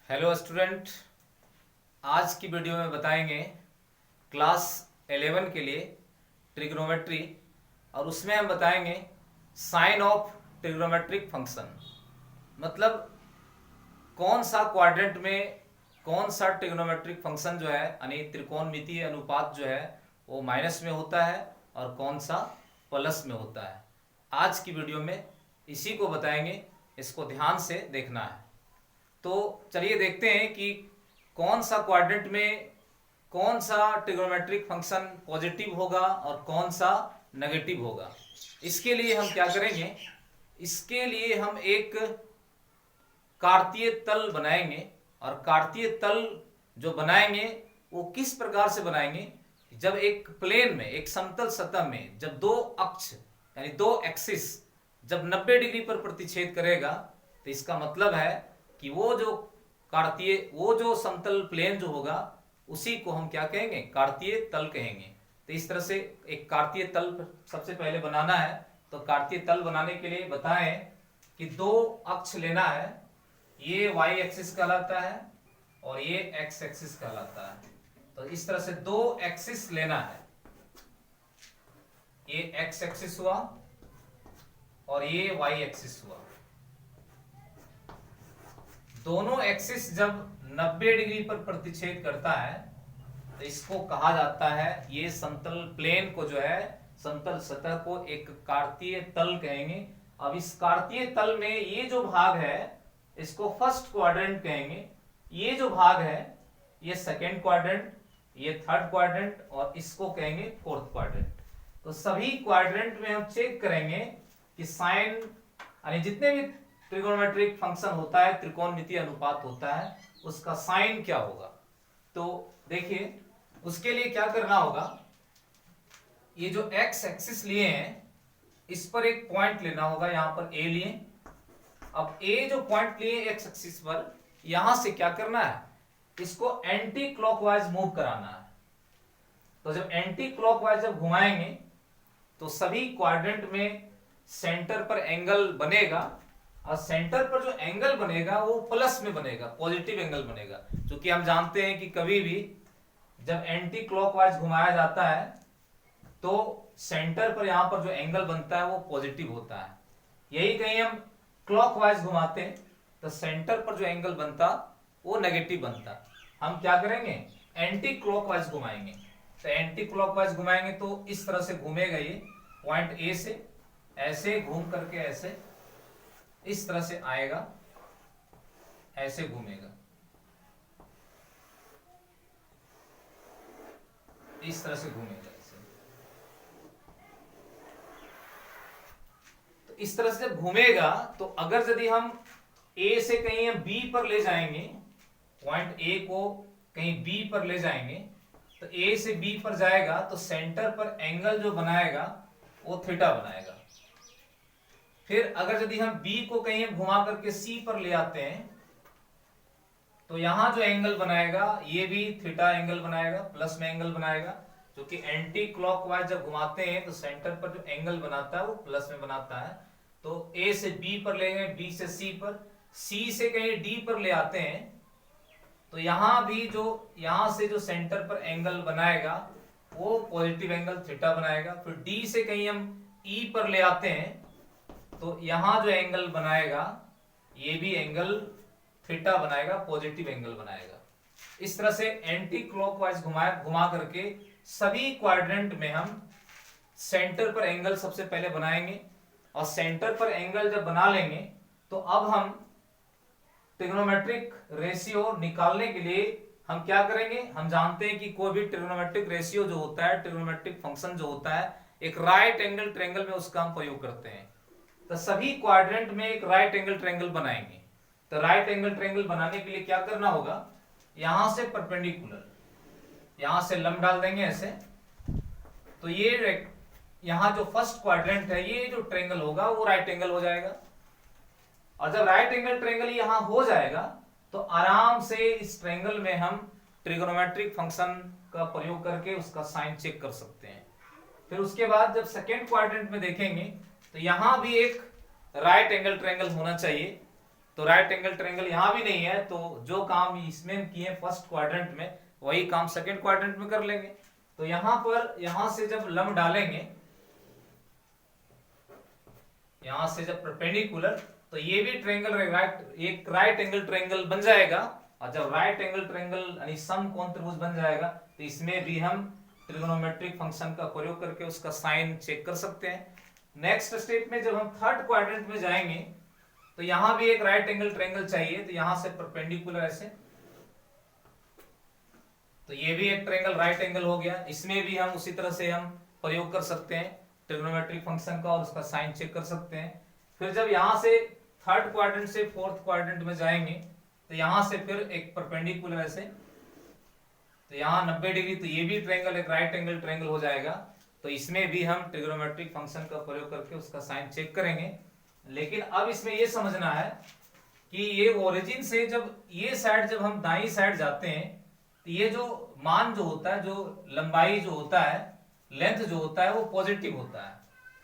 Hello student, आज की video में बताएंगे क्लास 11 के लिए ट्रिग्नोमेट्री और उसमें हम बताएंगे साइन ऑफ ट्रिग्नोमेट्रिक फंक्शन। मतलब कौन सा क्वाड्रेंट में कौन सा ट्रिग्नोमेट्रिक फंक्शन जो है यानी त्रिकोणमितीय अनुपात जो है वो माइनस में होता है और कौन सा प्लस में होता है। आज की वीडियो में इसी को बताएंगे, इसको ध्यान से देखना है। तो चलिए देखते हैं कि कौन सा क्वाड्रेंट में कौन सा ट्रिग्नोमेट्रिक फंक्शन पॉजिटिव होगा और कौन सा नेगेटिव होगा। इसके लिए हम क्या करेंगे, इसके लिए हम एक कार्तीय तल बनाएंगे और कार्तीय तल जो बनाएंगे वो किस प्रकार से बनाएंगे, जब एक प्लेन में एक समतल सतह में जब दो अक्ष यानी दो एक्सिस जब 90 डिग्री पर प्रतिच्छेद करेगा तो इसका मतलब है कि वो जो समतल प्लेन जो होगा उसी को हम क्या कहेंगे, कार्तीय तल कहेंगे। तो इस तरह से एक कार्तीय तल सबसे पहले बनाना है। तो कार्तीय तल बनाने के लिए बताएं कि दो अक्ष लेना है, ये y एक्सिस कहलाता है और ये x एक्सिस कहलाता है। तो इस तरह से दो एक्सिस लेना है, ये x एक्सिस हुआ और ये y एक्सिस हुआ। दोनों एक्सिस जब 90 डिग्री पर प्रतिच्छेद करता है तो इसको कहा जाता है, ये समतल प्लेन को जो है समतल सतह को एक कार्तीय तल कहेंगे। अब इस कार्तीय तल में ये जो भाग है इसको फर्स्ट क्वाड्रेंट कहेंगे, ये जो भाग है ये सेकेंड क्वाड्रेंट, ये थर्ड क्वाड्रेंट और इसको कहेंगे फोर्थ क्वाड्रेंट। तो सभी क्वाड्रेंट में हम चेक करेंगे कि साइन यानी जितने भी ट्रिगोनोमेट्रिक फंक्शन होता है, त्रिकोणमितीय अनुपात होता है, उसका साइन क्या होगा। तो देखिए उसके लिए क्या करना होगा, ये जो x एक्सिस लिए हैं इस पर एक पॉइंट लेना होगा, यहां पर a लिए। अब a जो पॉइंट लिए x एक्सिस पर, यहां से क्या करना है, इसको एंटी क्लॉकवाइज मूव कराना है। तो जब एंटी क्लॉकवाइज जब घुमाएंगे तो सभी क्वाड्रेंट में सेंटर पर एंगल बनेगा और सेंटर पर जो एंगल बनेगा वो प्लस में बनेगा, पॉजिटिव एंगल बनेगा। क्योंकि हम जानते हैं कि कभी भी जब एंटी क्लॉकवाइज घुमाया जाता है तो सेंटर पर यहां पर जो एंगल बनता है वो पॉजिटिव होता है। यही कहीं हम क्लॉकवाइज घुमाते हैं तो सेंटर पर जो एंगल बनता वो नेगेटिव बनता। हम क्या करेंगे, एंटी क्लॉकवाइज घुमाएंगे। तो एंटी क्लॉकवाइज घुमाएंगे तो इस तरह से घूमेगा, ये पॉइंट ए से ऐसे घूम करके ऐसे इस तरह से आएगा, ऐसे घूमेगा, इस तरह से घूमेगा ऐसे। तो इस तरह से जब घूमेगा तो अगर यदि हम ए से कहीं हम बी पर ले जाएंगे, पॉइंट ए को कहीं बी पर ले जाएंगे तो ए से बी पर जाएगा तो सेंटर पर एंगल जो बनाएगा वो थीटा बनाएगा। फिर अगर यदि हम B को कहीं घुमा करके C पर ले आते हैं तो यहां जो एंगल बनाएगा ये भी थीटा एंगल बनाएगा, प्लस में एंगल बनाएगा। क्योंकि एंटी क्लॉकवाइज जब घुमाते हैं तो सेंटर पर जो एंगल बनाता है वो प्लस में बनाता है। तो A से B पर ले गए, B से C पर, C से कहीं D पर ले आते हैं तो यहां भी जो यहां से जो सेंटर पर एंगल बनाएगा वो पॉजिटिव एंगल थीटा बनाएगा। फिर D से कहीं हम E पर ले आते हैं तो यहां जो एंगल बनाएगा ये भी एंगल थीटा बनाएगा, पॉजिटिव एंगल बनाएगा। इस तरह से एंटी क्लॉकवाइज घुमा करके सभी क्वाड्रेंट में हम सेंटर पर एंगल सबसे पहले बनाएंगे और सेंटर पर एंगल जब बना लेंगे तो अब हम ट्रिग्नोमेट्रिक रेशियो निकालने के लिए हम क्या करेंगे, हम जानते हैं कि कोई भी ट्रिग्नोमेट्रिक रेशियो जो होता है, ट्रिग्नोमेट्रिक फंक्शन जो होता है, एक राइट एंगल ट्रायंगल में उसका हम प्रयोग करते हैं। तो सभी क्वाड्रेंट में एक राइट एंगल ट्रायंगल बनाएंगे। तो राइट एंगल ट्रायंगल बनाने के लिए क्या करना होगा, यहां से परपेंडिकुलर, यहां से लंब डाल देंगे ऐसे। तो ये यहां जो फर्स्ट क्वाड्रेंट है ये जो ट्रायंगल होगा वो राइट एंगल हो जाएगा। और जब राइट एंगल ट्रायंगल यहां हो जाएगा तो आराम से इस ट्रायंगल में हम ट्रिग्नोमेट्रिक फंक्शन का प्रयोग करके उसका साइन चेक कर सकते हैं। फिर उसके बाद जब सेकेंड क्वाड्रेंट में देखेंगे तो यहां भी एक राइट एंगल ट्रायंगल होना चाहिए। तो राइट एंगल ट्रायंगल यहां भी नहीं है, तो जो काम इसमें किए फर्स्ट क्वाड्रेंट में वही काम सेकंड क्वाड्रेंट में कर लेंगे। तो यहां पर यहां से जब लंब डालेंगे, यहां से जब परपेंडिकुलर, तो ये भी ट्रायंगल एक राइट एंगल ट्रायंगल बन जाएगा। और जब राइट एंगल ट्रायंगल यानी समकोण त्रिभुज बन जाएगा तो इसमें भी हम ट्रिग्नोमेट्रिक फंक्शन का प्रयोग करके उसका साइन चेक कर सकते हैं। नेक्स्ट स्टेप में जब हम थर्ड क्वाड्रेंट में जाएंगे तो यहां भी एक राइट एंगल ट्रायंगल चाहिए, तो यहां से परपेंडिकुलर ऐसे, तो ये भी एक ट्रायंगल राइट एंगल हो गया। इसमें भी हम उसी तरह से हम प्रयोग कर सकते हैं ट्रिग्नोमेट्रिक फंक्शन का और उसका साइन चेक कर सकते हैं। फिर जब यहां से थर्ड क्वाड्रेंट से फोर्थ क्वाड्रेंट में जाएंगे तो यहां से फिर एक परपेंडिकुलर ऐसे, तो यहां 90 डिग्री, तो ये भी ट्रायंगल एक राइट एंगल ट्रायंगल हो जाएगा। तो इसमें भी हम ट्रिग्नोमेट्रिक फंक्शन का प्रयोग करके उसका साइन चेक करेंगे। लेकिन अब इसमें ये समझना है कि ये ओरिजिन से जब ये साइड जब हम दाईं साइड जाते हैं तो ये जो मान जो होता है, जो लंबाई जो होता है, लेंथ जो होता है वो पॉजिटिव होता है,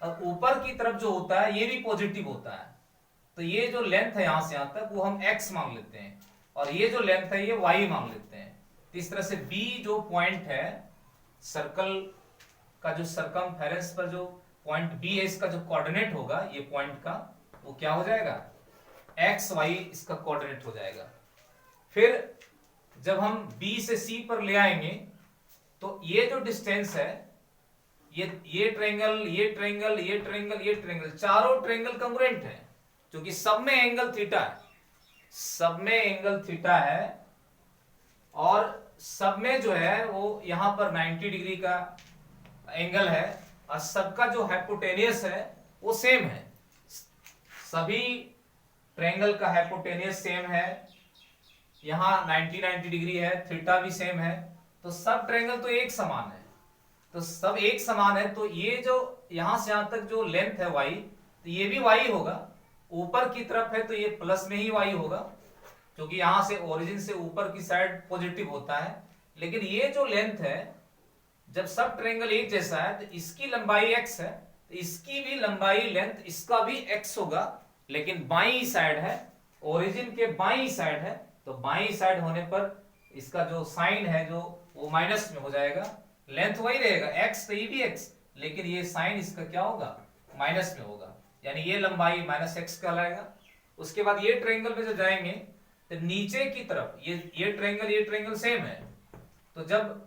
और ऊपर की तरफ जो होता है ये भी पॉजिटिव होता है। तो ये जो लेंथ है यहां से यहां तक वो हम x मान लेते हैं, और ये जो लेंथ है ये y मान लेते हैं। तो इस तरह से B जो पॉइंट है सर्कल का, जो सरकमफेरेंस पर जो पॉइंट B है, इसका जो कोऑर्डिनेट होगा ये पॉइंट का, वो क्या हो जाएगा, x y इसका कोऑर्डिनेट हो जाएगा। फिर जब हम B से C पर ले आएंगे तो ये जो डिस्टेंस है, ये ट्रायंगल, ये ट्रायंगल, ये ट्रायंगल, ये ट्रायंगल, चारों ट्रायंगल कॉन्ग्रुएंट है, क्योंकि सब में एंगल थीटा है, सब में एंगल थीटा है, और सब में जो है वो यहां पर 90 डिग्री का एंगल है, और सबका जो हाइपोटेनियस है वो सेम है। सभी ट्रायंगल का हाइपोटेनियस सेम है, यहां 90 डिग्री है, थीटा भी सेम है, तो सब ट्रायंगल तो एक समान है, तो सब एक समान है। तो ये जो यहां से यहां तक जो लेंथ है y, तो ये भी y होगा, ऊपर की तरफ है तो ये प्लस में ही y होगा, क्योंकि यहां से ओरिजिन से ऊपर की साइड पॉजिटिव होता है। लेकिन ये जो लेंथ है, जब सब ट्रायंगल एक जैसा है तो इसकी लंबाई x है, तो इसकी भी लंबाई लेंथ इसका भी x होगा, लेकिन बाईं साइड है, ओरिजिन के बाईं साइड है, तो बाईं साइड होने पर इसका जो साइन है जो वो माइनस में हो जाएगा, लेंथ वही रहेगा x, तो ये भी x, लेकिन ये साइन इसका क्या होगा, माइनस में होगा, यानी ये लंबाई माइनस x कहलाएगा। उसके बाद ये ट्रायंगल में जो जाएंगे तो नीचे की तरफ ये ट्रायंगल सेम है, तो जब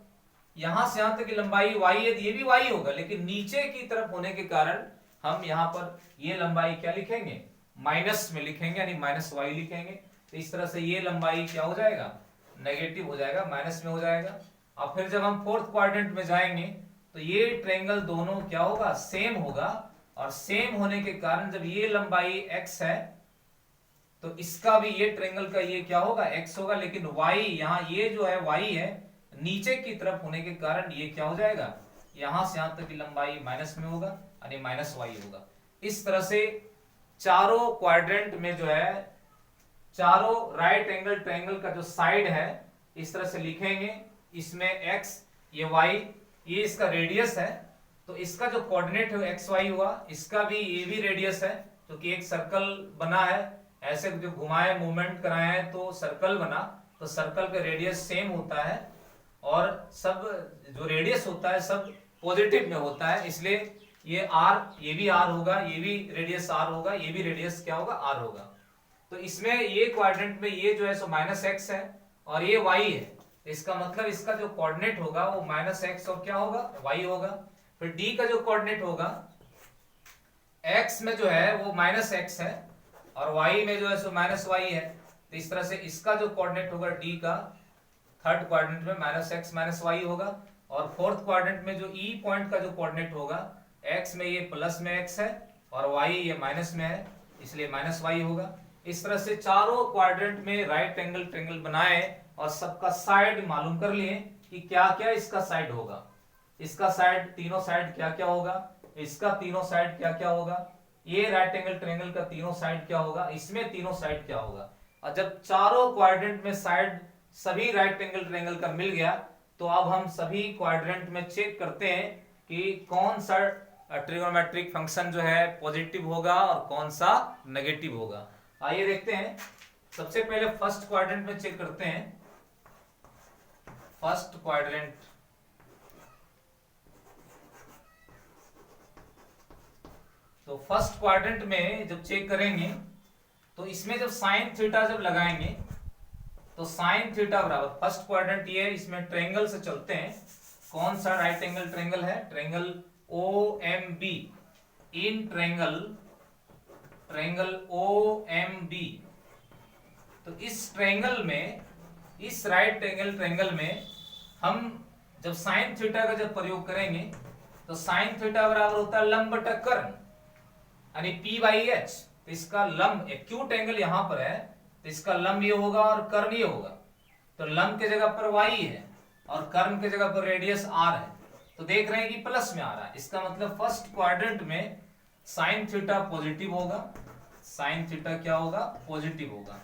यहां से यहां तक की लंबाई y है तो ये भी y होगा, लेकिन नीचे की तरफ होने के कारण हम यहां पर ये लंबाई क्या लिखेंगे, माइनस में लिखेंगे, यानी माइनस y लिखेंगे। तो इस तरह से ये लंबाई क्या हो जाएगा, नेगेटिव हो जाएगा, माइनस में हो जाएगा। अब फिर जब हम फोर्थ क्वाड्रेंट में जाएंगे तो ये ट्रायंगल दोनों क्या होगा, सेम होगा, और सेम होने के कारण जब ये लंबाई x है तो इसका भी ये ट्रायंगल का ये क्या होगा, x होगा, लेकिन y यहाँ ये जो है y है नीचे की तरफ होने के कारण ये क्या हो जाएगा, यहां से यहां तक की लंबाई माइनस में होगा, यानी माइनस y होगा। इस तरह से चारों क्वाड्रेंट में जो है, चारों राइट एंगल ट्रायंगल का जो साइड है इस तरह से लिखेंगे, इसमें x, ये y, ये इसका रेडियस है, तो इसका जो कोऑर्डिनेट है एक्स वाई हुआ, इसका भी ये भी रेडियस है, क्योंकि एक सर्कल बना है, ऐसे जो घुमाए मूवमेंट कराए हैं तो सर्कल बना, तो सर्कल का रेडियस सेम होता है, और सब जो रेडियस होता है सब पॉजिटिव में होता है, इसलिए ये r, ये भी r होगा, ये भी रेडियस r होगा, ये भी रेडियस क्या होगा, r होगा। तो इसमें ये क्वाड्रेंट में ये जो है सो माइनस x है और ये y है, तो इसका मतलब इसका जो कोऑर्डिनेट होगा वो माइनस x और क्या होगा, y होगा। फिर d का जो कोऑर्डिनेट होगा, x में जो है वो माइनस x है और y में जो है सो माइनस y है, तो इस तरह से इसका जो कोऑर्डिनेट होगा d का थर्ड क्वाड्रेंट में माइनस x माइनस y होगा, और फोर्थ क्वाड्रेंट में जो e पॉइंट का जो कोऑर्डिनेट होगा, x में ये प्लस में x है और y ये माइनस में है, इसलिए माइनस y होगा। इस तरह से चारों क्वाड्रेंट में राइट एंगल ट्रायंगल बनाए और सबका साइड मालूम कर लिए कि क्या क्या इसका साइड होगा, इसका साइड, तीनों साइड क्या क्या होगा, इसका तीनों साइड क्या क्या होगा, ये राइट एंगल ट्रायंगल का तीनों साइड क्या होगा, इसमें तीनों साइड क्या होगा। और जब चारों क्वाड्रेंट में साइड सभी राइट एंगल ट्रायंगल का मिल गया, तो अब हम सभी क्वाड्रेंट में चेक करते हैं कि कौन सा ट्रिगोनोमेट्रिक फंक्शन जो है पॉजिटिव होगा और कौन सा नेगेटिव होगा। आइए देखते हैं। सबसे पहले फर्स्ट क्वाड्रेंट में चेक करते हैं। फर्स्ट क्वाड्रेंट, तो फर्स्ट क्वाड्रेंट में जब चेक करेंगे तो इसमें जब साइन थीटा जब लगाएंगे तो साइन थीटा बराबर, फर्स्ट क्वाड्रेंट ये, इसमें ट्रायंगल से चलते हैं। कौन सा राइट एंगल ट्रायंगल है? Triangle OMB, in triangle OMB। तो इस ट्रायंगल में, इस राइट एंगल ट्रायंगल में हम जब साइन थीटा का जब प्रयोग करेंगे तो साइन थीटा बराबर होता है लंब बटा कर्ण, यानी P/H। तो इसका लंब, एक्यूट एंगल यहां पर है तो इसका लंब ये होगा और कर्ण ये होगा। तो लंब के जगह पर y है और कर्ण के जगह पर रेडियस r है। तो देख रहे हैं कि प्लस में आ रहा है, इसका मतलब फर्स्ट क्वाड्रेंट में साइन थीटा पॉजिटिव होगा। साइन थीटा क्या होगा? पॉजिटिव होगा।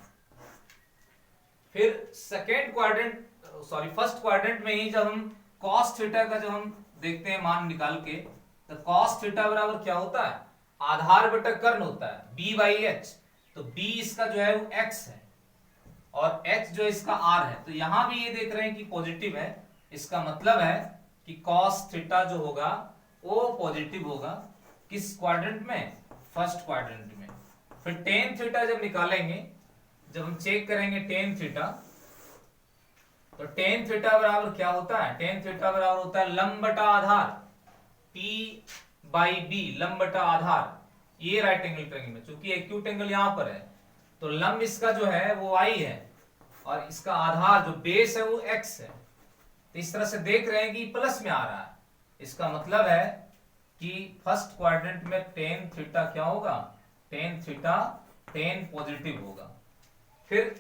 फिर second quadrant, sorry first quadrant में ही जब हम कॉस थीटा का जब हम देखते हैं मान निकाल के, तो कॉस थीटा बराबर क्या होता है? आधार बटा कर्ण होता है, B/H। तो B इसका जो है वो x है और h जो इसका r है। तो यहां भी ये देख रहे हैं कि पॉजिटिव है, इसका मतलब है कि cos थीटा जो होगा वो पॉजिटिव होगा। किस क्वाड्रेंट में? फर्स्ट क्वाड्रेंट में। फिर टेन थीटा जब निकालेंगे, जब हम चेक करेंगे टेन थीटा, तो टेन थीटा बराबर क्या होता है? टेन थीटा बराबर होता है लंब बटा आधार, P/B, लंब बटा आधार। ये राइट एंगल ट्रायंगल में, चूंकि एक्यूट एंगल यहां पर है तो लंब इसका जो है वो y है और इसका आधार जो बेस है वो x है। तो इस तरह से देख रहे हैं कि प्लस में आ रहा है, इसका मतलब है कि फर्स्ट क्वाड्रेंट में टेन थीटा क्या होगा? टेन थीटा, टेन पॉजिटिव होगा। फिर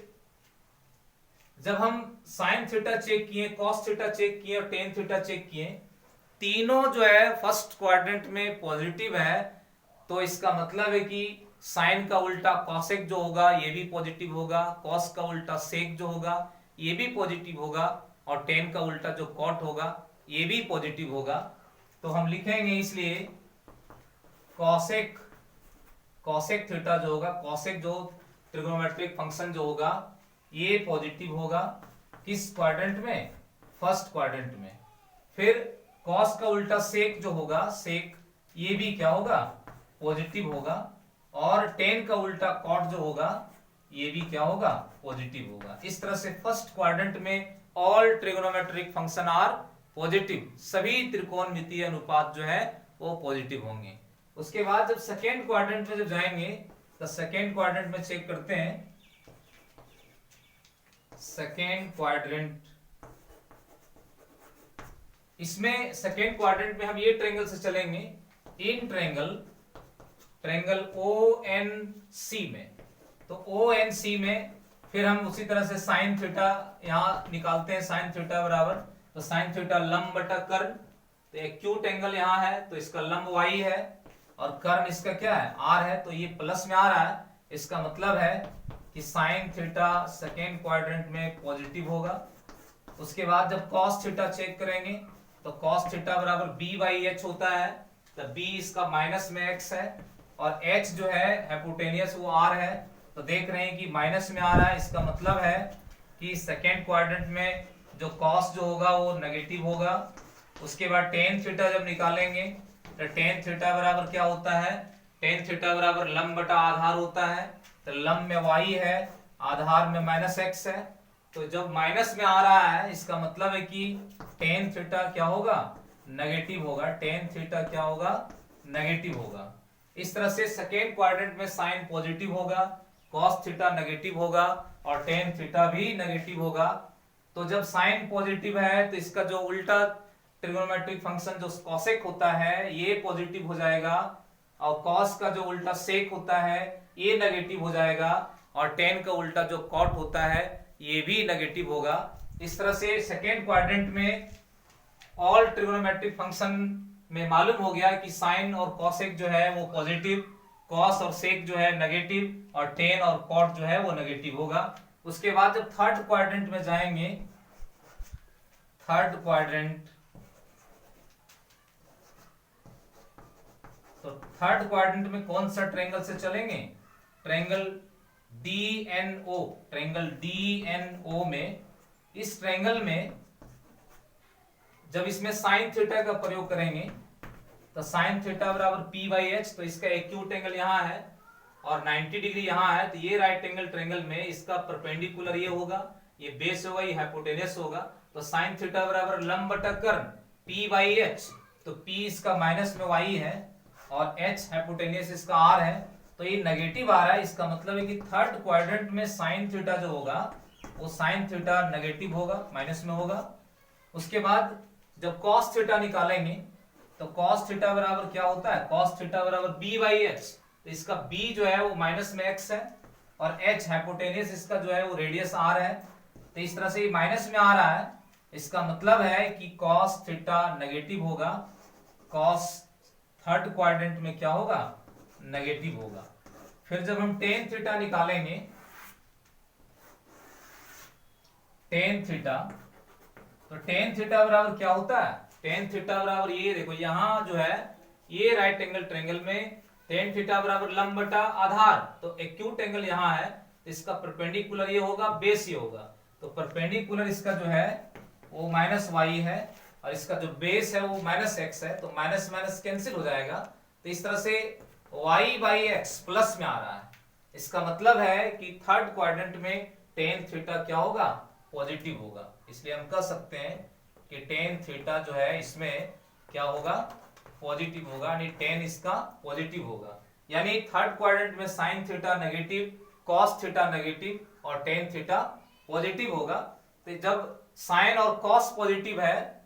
जब हम साइन थीटा चेक किए, कॉस थीटा चेक किए और टेन थीटा चेक किए, तीनों जो है फर्स्ट क्वाड्रेंट में पॉजिटिव है। तो इसका मतलब है कि साइन का उल्टा कॉसेक जो होगा ये भी पॉजिटिव होगा, कॉस का उल्टा सेक जो होगा ये भी पॉजिटिव होगा और टेन का उल्टा जो कॉट होगा ये भी पॉजिटिव होगा। तो हम लिखेंगे इसलिए कॉसेक, कॉसेक थीटा जो होगा, कॉसेक जो ट्रिग्नोमेट्रिक फंक्शन जो होगा ये पॉजिटिव होगा। किस क्वाड्रेंट में? फर्स्ट क्वाड्रेंट में। फिर कॉस का उल्टा सेक जो होगा, सेक, ये भी क्या होगा? पॉजिटिव होगा। और टेन का उल्टा कॉट जो होगा ये भी क्या होगा? पॉजिटिव होगा। इस तरह से फर्स्ट क्वाड्रेंट में all trigonometric function are positive, सभी त्रिकोणमितीय अनुपात जो है वो पॉजिटिव होंगे। उसके बाद जब सेकेंड क्वाड्रेंट में जब जाएंगे तो सेकेंड क्वाड्रेंट में चेक करते हैं। सेकेंड क्वाड्रेंट, इसमें सेकेंड क्वाड्रेंट में हम ये ट्रायंगल से चलेंगे, इन ट्रायंगल ONC में। तो ONC में फिर हम उसी तरह से साइन थीटा यहां निकालते हैं। साइन थीटा बराबर, तो साइन थीटा लंब बटा कर्ण, तो एक्यूट एंगल यहां है तो इसका लंब y है और कर्ण इसका क्या है? r है। तो ये प्लस में आ रहा है, इसका मतलब है कि साइन थीटा सेकेंड क्वाड्रेंट में पॉजिटिव होगा। उसके बाद जब कॉस थीटा चेक करेंगे तो कॉस थीटा बराबर B/H होता है। तो B इसका माइनस में x है और h जो है हाइपोटेनियस वो r है। तो देख रहे हैं कि माइनस में आ रहा है, इसका मतलब है कि सेकेंड क्वाड्रेंट में जो कॉस जो होगा वो नेगेटिव होगा। उसके बाद टेन थीटा जब निकालेंगे तो टेन थीटा बराबर क्या होता है? टेन थीटा बराबर लंब बटा आधार होता है। तो लंब में y है, आधार में माइनस x है। तो जब माइनस में आ रहा है इसका मतलब है कि टेन थीटा क्या होगा? नेगेटिव होगा। टेन थीटा क्या होगा? नेगेटिव होगा। इस तरह से सेकेंड क्वाड्रेंट में साइन पॉजिटिव होगा, कॉस थीटा नेगेटिव होगा और टेन थीटा भी नेगेटिव होगा। तो जब साइन पॉजिटिव है तो इसका जो उल्टा ट्रिगोनोमेट्रिक फंक्शन जो कॉसेक होता है ये पॉजिटिव हो जाएगा और कॉस का जो उल्टा सेक होता है ये नेगेटिव हो जाएगा और टेन का उल्टा जो कॉट होता है ये भी नेगेटिव होगा। इस तरह से सेकेंड क्वाड्रेंट में ऑल ट्रिगोनोमेट्रिक फंक्शन में मालूम हो गया कि साइन और कॉसेक जो है वो पॉजिटिव, कॉस और सेक जो है नेगेटिव और टेन और कॉट जो है वो नेगेटिव होगा। उसके बाद जब थर्ड क्वाड्रेंट में जाएंगे, थर्ड क्वाड्रेंट, तो थर्ड क्वाड्रेंट में कौन सा ट्रायंगल से चलेंगे? ट्रायंगल DNO, ट्रायंगल DNO में, इस ट्रायंगल में जब इसमें साइन थीटा का प्रयोग करेंगे तो साइन थीटा बराबर P बाई एच, तो इसका एक्यूट एंगल यहाँ है और 90 डिग्री यहाँ है, तो ये राइट एंगल ट्रायंगल में इसका परपेंडिकुलर ये होगा, ये बेस होगा, ये हाइपोटेनस होगा, तो साइन थीटा बराबर लंब बटा कर्ण P बाई एच, तो P इसका माइनस में y है और h हाइपोटेनस इसका r है, तो ये नेगेटिव आ रहा है। इसका मतलब है कि थर्ड क्वाड्रेंट में साइन थीटा जो होगा वो साइन थीटा नेगेटिव होगा, माइनस में होगा। उसके बाद जब कॉस थीटा निकालेंगे तो कॉस थीटा बराबर क्या होता है, कॉस थीटा बराबर b बाई एच, तो इसका b जो है वो माइनस में x है और h हाइपोटेनस इसका जो है वो रेडियस r है, तो इस तरह से ये माइनस में आ रहा है। इसका मतलब है कि कॉस थीटा नेगेटिव होगा, कॉस थर्ड क्वाड्रेंट में क्या होगा, नेगेटिव होगा। फिर जब हम टेन थीटा निकालेंगे, टेन थीटा, तो टेन थीटा बराबर क्या होता है, टेन थीटा बराबर ये देखो यहां जो है ये राइट एंगल ट्रायंगल में टेन थीटा बराबर लंब बटा आधार, तो एक्यूट एंगल यहां है, तो इसका परपेंडिकुलर ये होगा, बेस ये होगा, तो परपेंडिकुलर इसका जो है वो माइनस वाई है और इसका जो बेस है वो माइनस एक्स है, तो माइनस माइनस कैंसिल हो जाएगा, तो इस तरह से y बाई एक्स प्लस में आ रहा है। इसका मतलब है कि थर्ड क्वाड्रेंट में टेन थीटा क्या होगा, पॉजिटिव होगा, इसलिए हम कह सकते हैं कि टेन थीटा जो है इसमें क्या होगा, पॉजिटिव होगा, यानी टेन इसका पॉजिटिव होगा। यानी थर्ड क्वाड्रेंट में sine theta negative, cos theta negative और टेन थीटा पॉजिटिव होगा। तो जब साइन और कॉस पॉजिटिव है,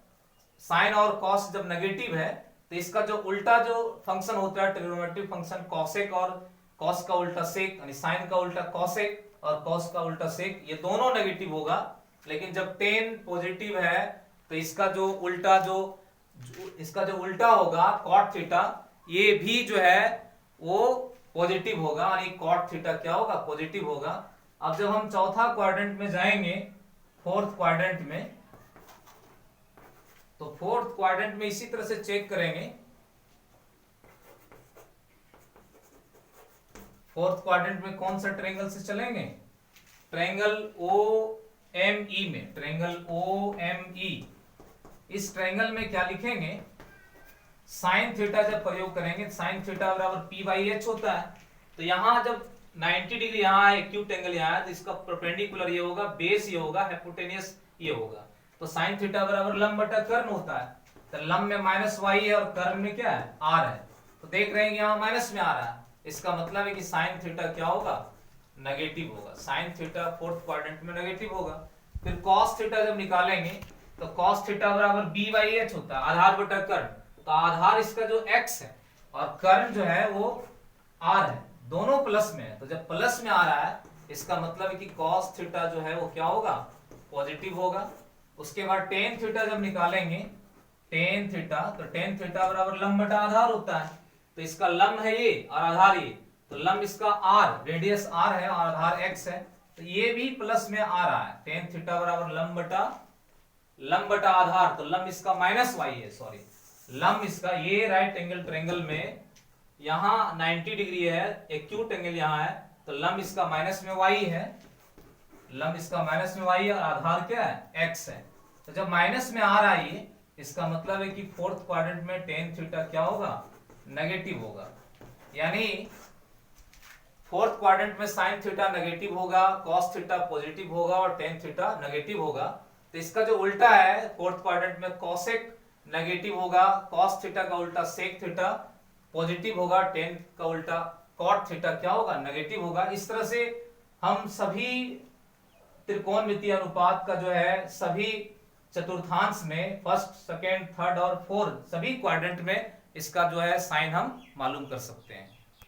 साइन और कॉस जब नेगेटिव है, तो इसका जो उल्टा जो फंक्शन होता है ट्रिग्नोमेट्रिक फंक्शन कॉसेक, और कॉस का उल्टा सेक, यानी साइन का उल्टा कॉसेक और कॉस का उल्टा सेक, ये दोनों नेगेटिव होगा। लेकिन जब टेन पॉजिटिव है तो इसका जो उल्टा इसका जो उल्टा होगा कॉट थीटा, ये भी जो है वो पॉजिटिव होगा, यानी कॉट थीटा क्या होगा, पॉजिटिव होगा। अब जब हम चौथा क्वाड्रेंट में जाएंगे, फोर्थ क्वाड्रेंट में, तो फोर्थ क्वाड्रेंट में इसी तरह से चेक करेंगे। फोर्थ क्वाड्रेंट में कौन सा ट्रायंगल से चलेंगे, ट्रायंगल OME में, ट्रायंगल OME, इस ट्रायंगल में क्या लिखेंगे, साइन थीटा जब प्रयोग करेंगे, साइन थीटा बराबर P बाई एच होता है, तो यहां जब 90 डिग्री यहाँ है, एक्यूट एंगल यहाँ है, तो इसका परपेंडिकुलर ये होगा, बेस ये होगा, हाइपोटेनस ये होगा, तो साइन थीटा बराबर लंब बटा कर्ण होता है, तो लंब में माइनस वाई है और कर्ण में क्या है, आर है, तो देख रहे हैं कि यहाँ माइनस में आ रहा है, इसका मतलब है कि साइन थीटा क्या होगा, नेगेटिव होगा, साइन थीटा फोर्थ क्वाड्रेंट में नेगेटिव होगा। फिर कॉस थीटा जब निकालेंगे तो कॉस थीटा बराबर b बाई एच होता है, आधार बटा कर्ण, तो आधार इसका जो x है और कर्ण जो है वो r है, दोनों प्लस में है, तो जब प्लस में आ रहा है इसका मतलब है कि कॉस थीटा जो है वो क्या होगा, पॉजिटिव होगा। उसके बाद टेन थीटा जब निकालेंगे, टेन थीटा, तो टेन थीटा बराबर लंब बटा आधार होता है, तो इसका लंब है ये और आधार ये, तो लंब इसका r, रेडियस r है और आधार x है, तो ये भी प्लस में आ रहा है, टेन थीटा बराबर लंब बटा आधार, तो लंब इसका माइनस y है, सॉरी, लंब इसका ये राइट एंगल ट्रायंगल में यहाँ 90 डिग्री है, एक्यूट एंगल यहाँ है, तो लंब इसका माइनस में y है, लंब इसका माइनस में y है और आधार क्या है, x है, तो जब माइनस में आ रहा है ये, इसका मतलब है कि फोर्थ क्वाड्रेंट में टेन थीटा क्या होगा, नेगेटिव होगा। यानी फोर्थ क्वाड्रेंट में साइन थीटा नेगेटिव होगा, कॉस थीटा पॉजिटिव होगा और टेन थीटा नेगेटिव होगा, तो इसका जो उल्टा है फोर्थ क्वाड्रेंट में कॉसेक नेगेटिव होगा, कॉस थीटा का उल्टा सेक थीटा पॉजिटिव होगा, टेन का उल्टा कॉट थीटा क्या होगा, नेगेटिव होगा। इस तरह से हम सभी त्रिकोणमितीय अनुपात का जो है सभी चतुर्थांश में फर्स्ट, सेकेंड, थर्ड और फोर्थ सभी क्वाड्रेंट में इसका जो है साइन हम मालूम कर सकते हैं।